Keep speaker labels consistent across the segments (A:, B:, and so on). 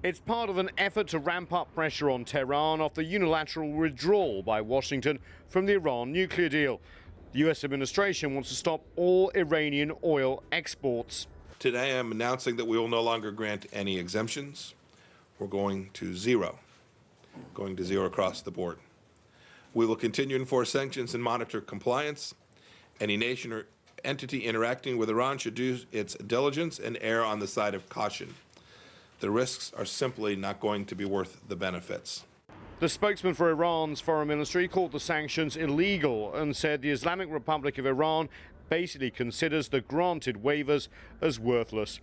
A: It's part of an effort to ramp up pressure on Tehran after unilateral withdrawal by Washington from the Iran nuclear deal. The U.S. administration wants to stop all Iranian oil exports.
B: Today I'm announcing that we will no longer grant any exemptions. We're going to zero across the board. We will continue to enforce sanctions and monitor compliance. Any nation or entity interacting with Iran should do its diligence and err on the side of caution. The risks are simply not going to be worth the benefits.
A: The spokesman for Iran's foreign ministry called the sanctions illegal and said the Islamic Republic of Iran basically considers the granted waivers as worthless.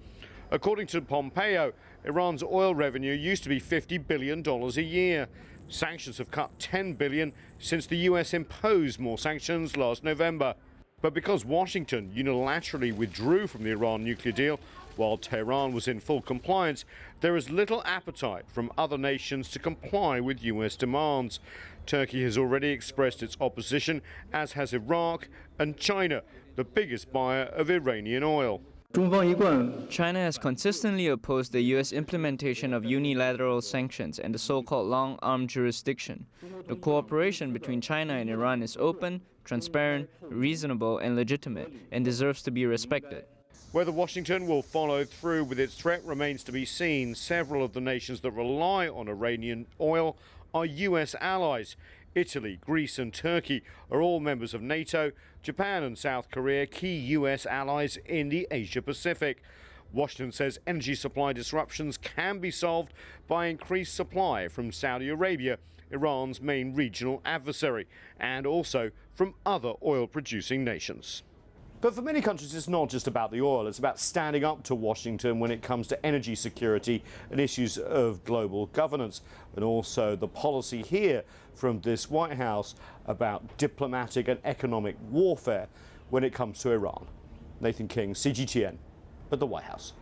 A: According to Pompeo, Iran's oil revenue used to be $50 billion a year. Sanctions have cut $10 billion since the US imposed more sanctions last November. But because Washington unilaterally withdrew from the Iran nuclear deal, while Tehran was in full compliance, there is little appetite from other nations to comply with US demands. Turkey has already expressed its opposition, as has Iraq and China, the biggest buyer of Iranian oil.
C: China has consistently opposed the U.S. implementation of unilateral sanctions and the so-called long-arm jurisdiction. The cooperation between China and Iran is open, transparent, reasonable, and legitimate, and deserves to be respected.
A: Whether Washington will follow through with its threat remains to be seen. Several of the nations that rely on Iranian oil are U.S. allies. Italy, Greece and Turkey are all members of NATO. Japan and South Korea, key U.S. allies in the Asia-Pacific. Washington says energy supply disruptions can be solved by increased supply from Saudi Arabia, Iran's main regional adversary, and also from other oil-producing nations. But for many countries, it's not just about the oil. It's about standing up to Washington when it comes to energy security and issues of global governance, and also the policy here from this White House about diplomatic and economic warfare when it comes to Iran. Nathan King, CGTN, at the White House.